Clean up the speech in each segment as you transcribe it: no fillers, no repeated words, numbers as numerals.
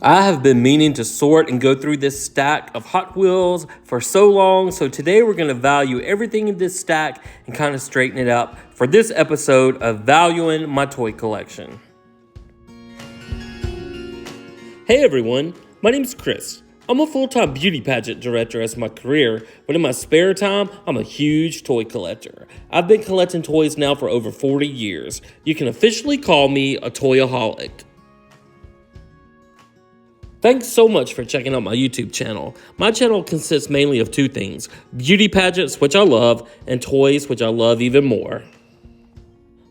I have been meaning to sort and go through this stack of Hot Wheels for so long, so today we're going to value everything in this stack and kind of straighten it up for this episode of Valuing My Toy Collection. Hey everyone, my name's Chris. I'm a full-time beauty pageant director as my career, but in my spare time, I'm a huge toy collector. I've been collecting toys now for over 40 years. You can officially call me a toyaholic. Thanks so much for checking out my YouTube channel. My channel consists mainly of two things: beauty pageants, which I love, and toys, which I love even more.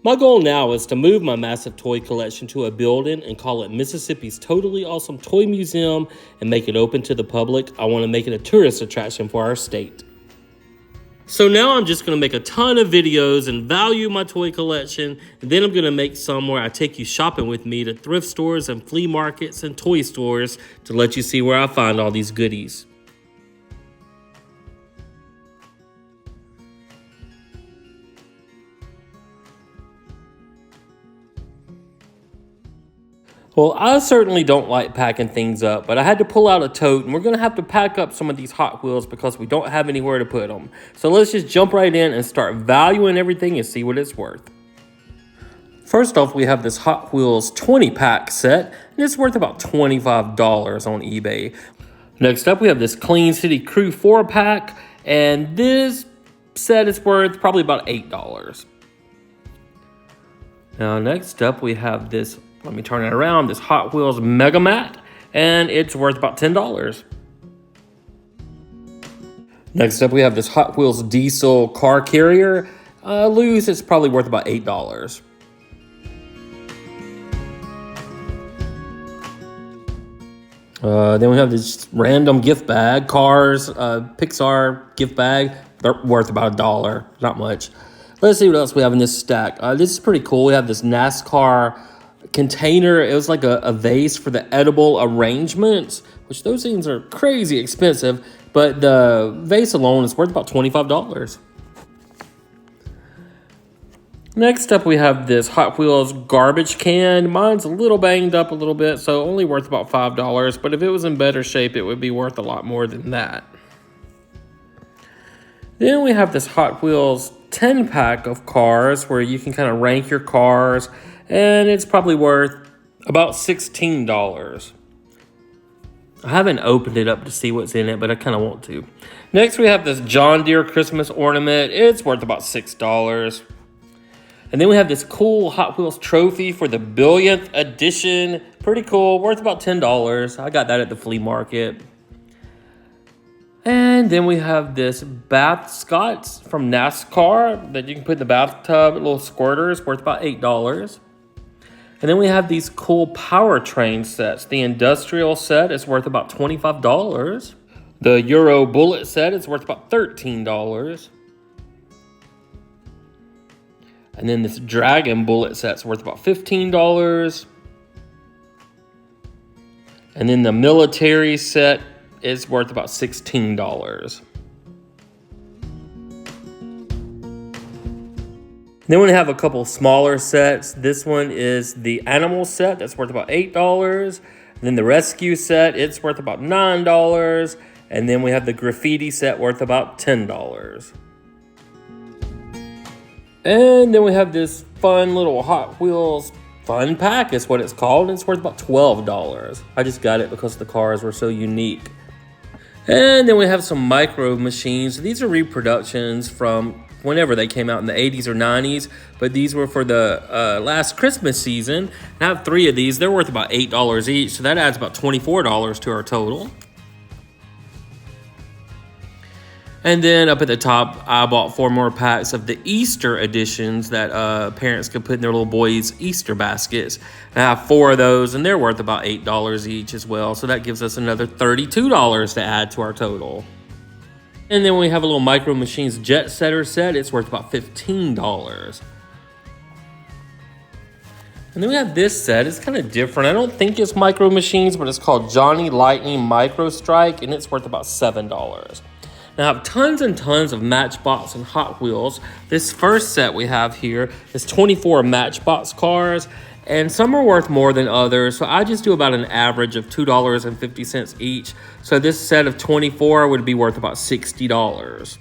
My goal now is to move my massive toy collection to a building and call it Mississippi's Totally Awesome Toy Museum and make it open to the public. I want to make it a tourist attraction for our state. So now I'm just going to make a ton of videos and value my toy collection, and then I'm going to make some where I take you shopping with me to thrift stores and flea markets and toy stores to let you see where I find all these goodies. Well, I certainly don't like packing things up, but I had to pull out a tote, and we're going to have to pack up some of these Hot Wheels because we don't have anywhere to put them. So let's just jump right in and start valuing everything and see what it's worth. First off, we have this Hot Wheels 20-pack set, and it's worth about $25 on eBay. Next up, we have this Clean City Crew 4-pack, and this set is worth probably about $8. Now, next up, we have this, let me turn it around, this Hot Wheels Mega Mat, and it's worth about $10. Next up, we have this Hot Wheels Diesel Car Carrier. Loose, it's probably worth about $8. Then we have this random gift bag, Cars, Pixar gift bag. They're worth about $1, not much. Let's see what else we have in this stack. This is pretty cool. We have this NASCAR container. It was like a vase for the edible arrangements, which those things are crazy expensive, but the vase alone is worth about $25. Next up, we have this Hot Wheels garbage can. Mine's a little banged up a little bit, so only worth about $5, but if it was in better shape, it would be worth a lot more than that. Then we have this Hot Wheels 10-pack of cars where you can kind of rank your cars, and it's probably worth about $16. I haven't opened it up to see what's in it, but I kind of want to. Next, we have this John Deere Christmas ornament. It's worth about $6. And then we have this cool Hot Wheels trophy for the billionth edition. Pretty cool, worth about $10. I got that at the flea market. And then we have this bath Scots from NASCAR that you can put in the bathtub, little squirters, worth about $8. And then we have these cool powertrain sets. The industrial set is worth about $25. The Euro bullet set is worth about $13. And then this Dragon bullet set's worth about $15. And then the military set is worth about $16. Then we have a couple smaller sets. This one is the animal set that's worth about $8. And then the rescue set, it's worth about $9. And then we have the graffiti set worth about $10. And then we have this fun little Hot Wheels Fun Pack is what it's called. It's worth about $12. I just got it because the cars were so unique. And then we have some micro machines. These are reproductions from whenever they came out in the 80s or 90s, but these were for the last Christmas season. I have 3 of these. They're worth about $8 each, so that adds about $24 to our total. And then up at the top, I bought 4 more packs of the Easter editions that parents could put in their little boys' Easter baskets. And I have 4 of those, and they're worth about $8 each as well. So that gives us another $32 to add to our total. And then we have a little Micro Machines Jet Setter set. It's worth about $15. And then we have this set. It's kind of different. I don't think it's Micro Machines, but it's called Johnny Lightning Micro Strike, and it's worth about $7. Now, I have tons and tons of Matchbox and Hot Wheels. This first set we have here is 24 Matchbox cars, and some are worth more than others. So I just do about an average of $2.50 each. So this set of 24 would be worth about $60.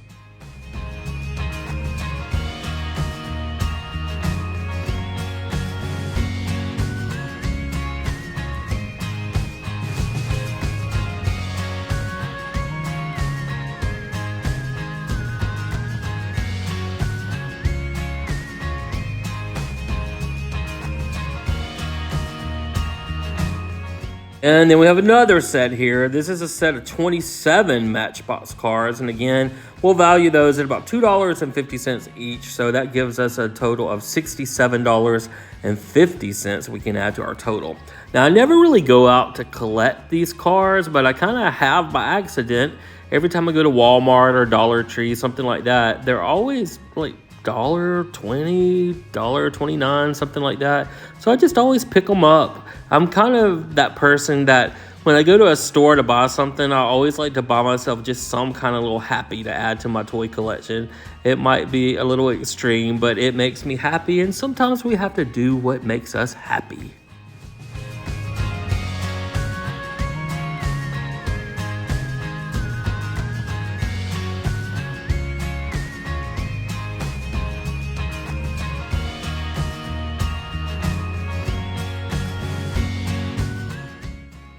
And then we have another set here. This is a set of 27 Matchbox cars. And again, we'll value those at about $2.50 each. So that gives us a total of $67.50 we can add to our total. Now, I never really go out to collect these cars, but I kind of have by accident. Every time I go to Walmart or Dollar Tree, something like that, they're always like $1.20, $1.29, something like that. So I just always pick them up. I'm kind of that person that when I go to a store to buy something, I always like to buy myself just some kind of little happy to add to my toy collection. It might be a little extreme, but it makes me happy, and sometimes we have to do what makes us happy.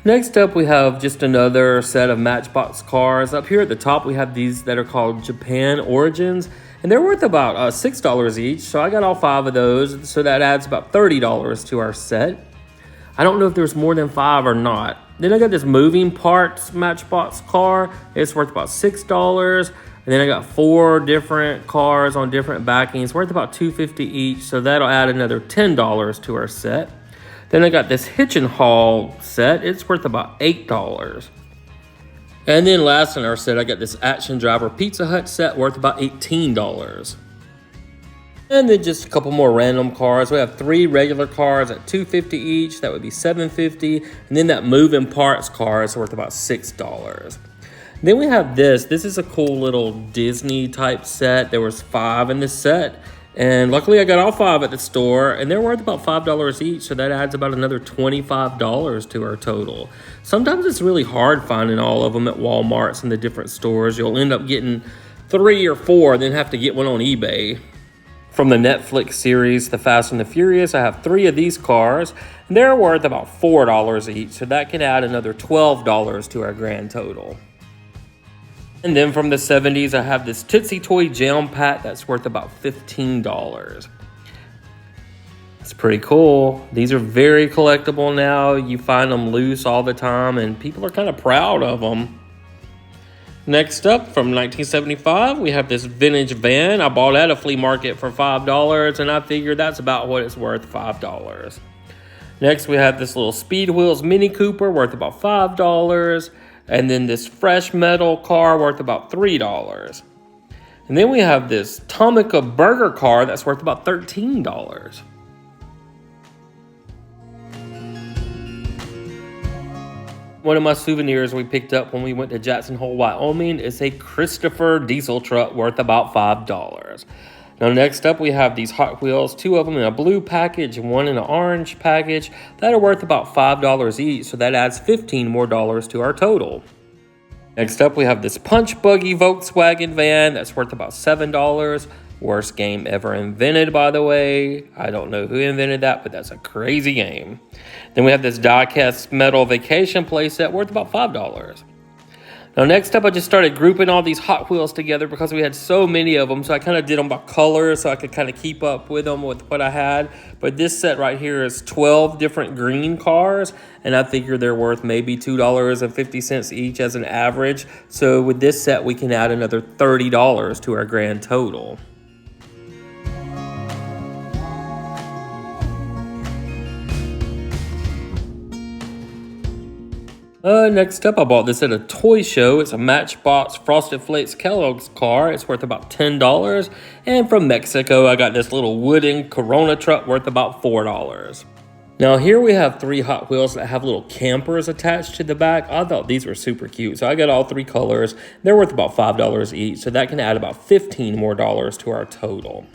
Next up, we have just another set of Matchbox cars. Up here at the top, we have these that are called Japan Origins, and they're worth about $6 each. So I got all 5 of those, so that adds about $30 to our set. I don't know if there's more than 5 or not. Then I got this moving parts Matchbox car. It's worth about $6. And then I got 4 different cars on different backings, worth about $2.50 each. So that'll add another $10 to our set. Then I got this hitch and haul set. It's worth about $8. And then last in our set, I got this Action Driver Pizza Hut set worth about $18. And then just a couple more random cars. We have 3 regular cars at $2.50 each. That would be $7.50. And then that moving parts car is worth about $6. Then we have this. This is a cool little Disney type set. There was 5 in this set. And luckily I got all 5 at the store, and they're worth about $5 each, so that adds about another $25 to our total. Sometimes it's really hard finding all of them at Walmarts and the different stores. You'll end up getting 3 or 4, then have to get one on eBay. From the Netflix series, The Fast and the Furious, I have 3 of these cars, and they're worth about $4 each, so that can add another $12 to our grand total. And then from the 70s, I have this Tootsie Toy Jam Pack that's worth about $15. It's pretty cool. These are very collectible now. You find them loose all the time, and people are kind of proud of them. Next up, from 1975, we have this vintage van. I bought at a flea market for $5, and I figured that's about what it's worth, $5. Next, we have this little Speed Wheels Mini Cooper worth about $5. And then this fresh metal car worth about $3. And then we have this Tomica burger car that's worth about $13. One of my souvenirs we picked up when we went to Jackson Hole, Wyoming is a Christopher diesel truck worth about $5. Now next up we have these Hot Wheels, 2 of them in a blue package and 1 in an orange package, that are worth about $5 each, so that adds $15 more to our total. Next up we have this Punch Buggy Volkswagen van that's worth about $7. Worst game ever invented, by the way. I don't know who invented that, but that's a crazy game. Then we have this die-cast metal vacation playset worth about $5. Now next up, I just started grouping all these Hot Wheels together because we had so many of them. So I kind of did them by color so I could kind of keep up with them with what I had. But this set right here is 12 different green cars. And I figure they're worth maybe $2.50 each as an average. So with this set, we can add another $30 to our grand total. Next up, I bought this at a toy show. It's a Matchbox Frosted Flakes Kellogg's car. It's worth about $10. And from Mexico, I got this little wooden Corona truck worth about $4. Now here we have 3 Hot Wheels that have little campers attached to the back. I thought these were super cute. So I got all 3 colors. They're worth about $5 each. So that can add about $15 more to our total.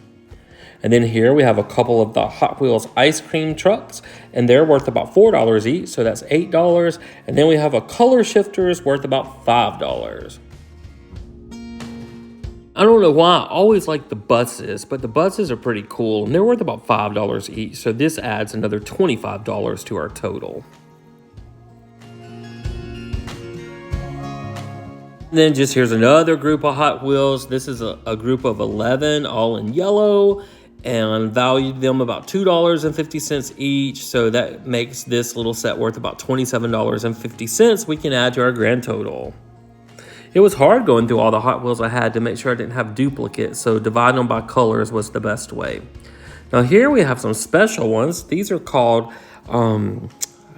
And then here we have a couple of the Hot Wheels ice cream trucks, and they're worth about $4 each, so that's $8. And then we have a color shifters worth about $5. I don't know why I always like the buses, but the buses are pretty cool, and they're worth about $5 each, so this adds another $25 to our total. And then just here's another group of Hot Wheels. This is a group of 11, all in yellow, and valued them about $2.50 each. So that makes this little set worth about $27.50 we can add to our grand total. It was hard going through all the Hot Wheels I had to make sure I didn't have duplicates, so dividing them by colors was the best way. Now here we have some special ones. These are called, I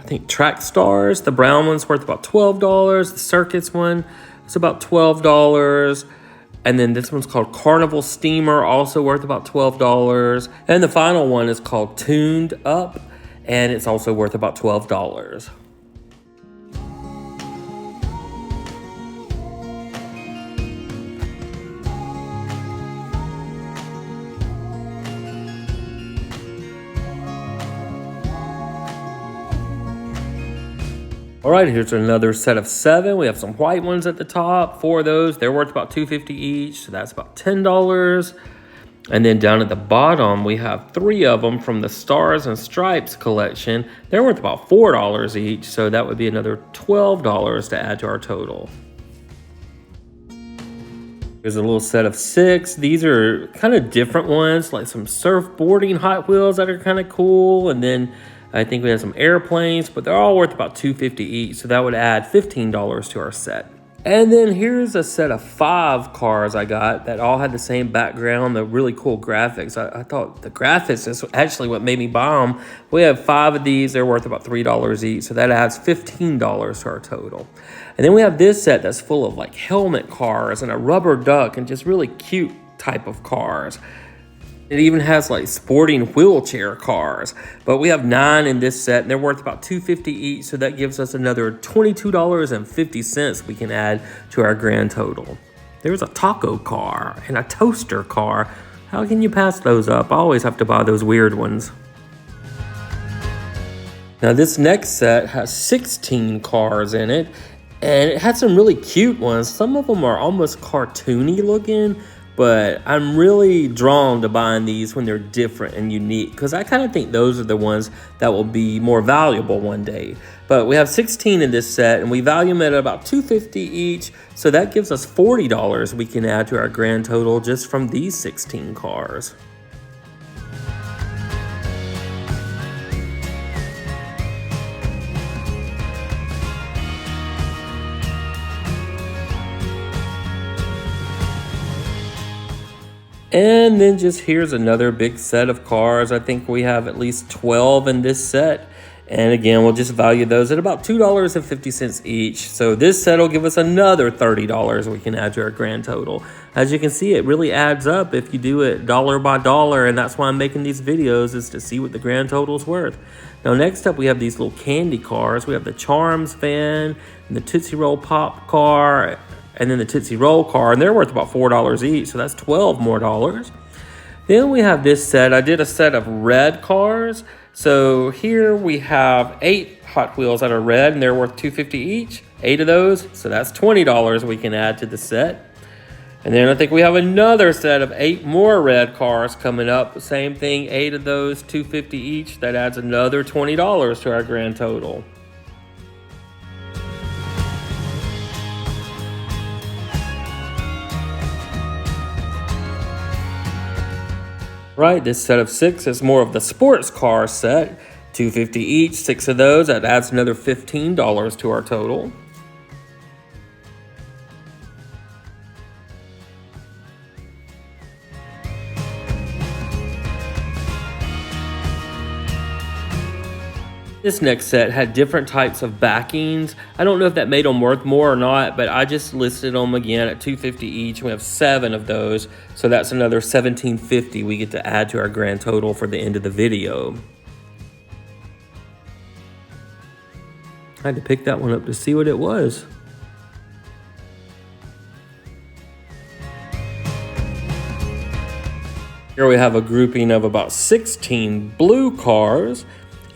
think, Track Stars. The brown one's worth about $12. The Circus one is about $12. And then this one's called Carnival Steamer, also worth about $12. And the final one is called Tuned Up, and it's also worth about $12. All right, here's another set of 7. We have some white ones at the top. 4 of those, they're worth about $2.50 each, so that's about $10. And then down at the bottom, we have 3 of them from the Stars and Stripes collection. They're worth about $4 each, so that would be another $12 to add to our total. Here's a little set of 6. These are kind of different ones, like some surfboarding Hot Wheels that are kind of cool, and then I think we have some airplanes, but they're all worth about $2.50 each, so that would add $15 to our set. And then here's a set of 5 cars I got that all had the same background, the really cool graphics. I thought the graphics is actually what made me buy them. We have 5 of these. They're worth about $3 each, so that adds $15 to our total. And then we have this set that's full of like helmet cars and a rubber duck and just really cute type of cars. It even has like sporting wheelchair cars, but we have 9 in this set and they're worth about $2.50 each. So that gives us another $22.50 we can add to our grand total. There's a taco car and a toaster car. How can you pass those up? I always have to buy those weird ones. Now this next set has 16 cars in it, and it had some really cute ones. Some of them are almost cartoony looking, but I'm really drawn to buying these when they're different and unique, because I kind of think those are the ones that will be more valuable one day. But we have 16 in this set, and we value them at about $2.50 each, so that gives us $40 we can add to our grand total just from these 16 cars. And then just here's another big set of cars. I think we have at least 12 in this set. And again, we'll just value those at about $2.50 each. So this set will give us another $30 we can add to our grand total. As you can see, it really adds up if you do it dollar by dollar. And that's why I'm making these videos, is to see what the grand total is worth. Now, next up, we have these little candy cars. We have the Charms van and the Tootsie Roll Pop car, and then the Tootsie Roll car, and they're worth about $4 each, so that's $12 more. Then we have this set. I did a set of red cars. So here we have 8 Hot Wheels that are red, and they're worth $2.50 each. 8 of those, so that's $20 we can add to the set. And then I think we have another set of 8 more red cars coming up. Same thing, 8 of those, $2.50 each. That adds another $20 to our grand total. Right, this set of 6 is more of the sports car set. $2.50 each, 6 of those. That adds another $15 to our total. This next set had different types of backings. I don't know if that made them worth more or not, but I just listed them again at $2.50 each. We have 7 of those, so that's another $17.50 we get to add to our grand total for the end of the video. I had to pick that one up to see what it was. Here we have a grouping of about 16 blue cars.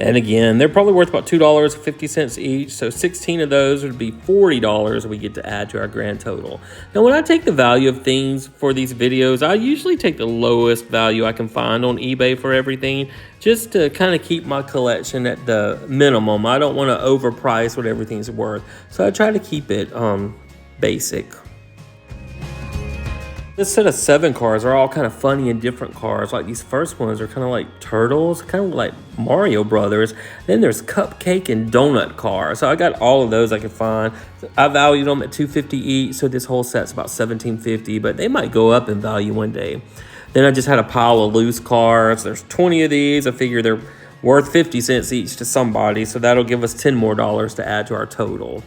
And again, they're probably worth about $2.50 each. So 16 of those would be $40 we get to add to our grand total. Now, when I take the value of things for these videos, I usually take the lowest value I can find on eBay for everything, just to kind of keep my collection at the minimum. I don't want to overprice what everything's worth. So I try to keep it basic. This set of 7 cars are all kind of funny and different cars. Like these first ones are kind of like turtles, kind of like Mario Brothers. Then there's cupcake and donut cars. So I got all of those I could find. I valued them at $250 each, so this whole set's about $17.50, but they might go up in value one day. Then I just had a pile of loose cars. There's 20 of these. I figure they're worth 50 cents each to somebody, so that'll give us $10 more to add to our total.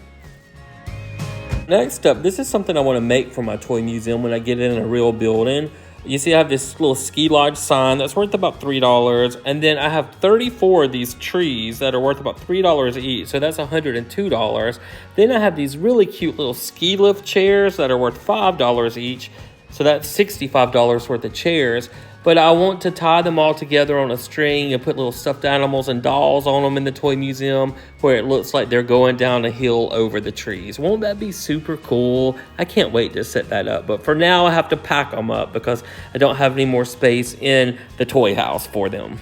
Next up, this is something I want to make for my toy museum when I get it in a real building. You see I have this little ski lodge sign that's worth about $3. And then I have 34 of these trees that are worth about $3 each. So that's $102. Then I have these really cute little ski lift chairs that are worth $5 each. So that's $65 worth of chairs. But I want to tie them all together on a string and put little stuffed animals and dolls on them in the toy museum where it looks like they're going down a hill over the trees. Won't that be super cool? I can't wait to set that up. But for now, I have to pack them up because I don't have any more space in the toy house for them.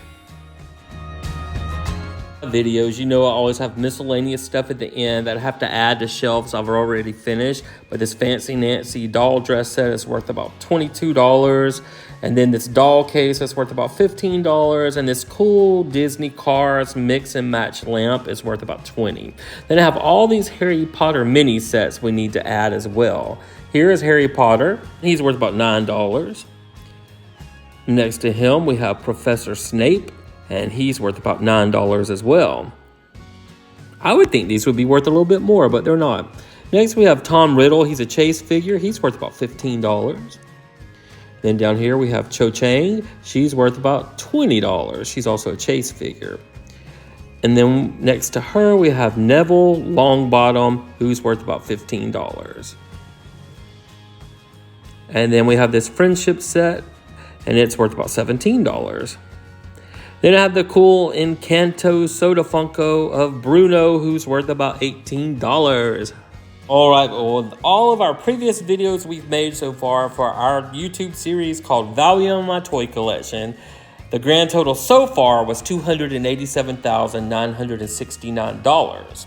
Videos, you know I always have miscellaneous stuff at the end that I have to add to shelves I've already finished. But this Fancy Nancy doll dress set is worth about $22. And then this doll case is worth about $15. And this cool Disney Cars mix and match lamp is worth about $20. Then I have all these Harry Potter mini sets we need to add as well. Here is Harry Potter. He's worth about $9. Next to him, we have Professor Snape, and he's worth about $9 as well. I would think these would be worth a little bit more, but they're not. Next, we have Tom Riddle. He's a chase figure. He's worth about $15. Then down here, we have Cho Chang. She's worth about $20. She's also a chase figure. And then next to her, we have Neville Longbottom, who's worth about $15. And then we have this friendship set, and it's worth about $17. Then I have the cool Encanto Soda Funko of Bruno, who's worth about $18. All right, well, with all of our previous videos we've made so far for our YouTube series called Value in My Toy Collection, the grand total so far was $287,969.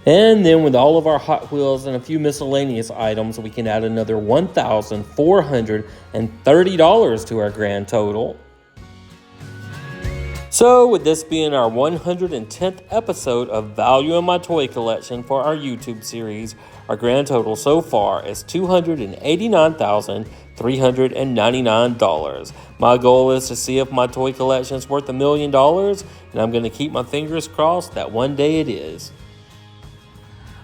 And then with all of our Hot Wheels and a few miscellaneous items, we can add another $1,430 to our grand total. So with this being our 110th episode of Value in My Toy Collection for our YouTube series, our grand total so far is $289,399. My goal is to see if my toy collection is worth $1 million, and I'm going to keep my fingers crossed that one day it is.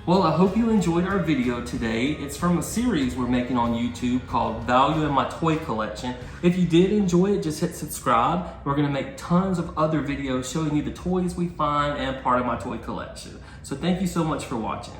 Well, I hope you enjoyed our video today. It's from a series we're making on YouTube called Value in My Toy Collection. If you did enjoy it, just hit subscribe. We're gonna make tons of other videos showing you the toys we find and part of my toy collection. So thank you so much for watching.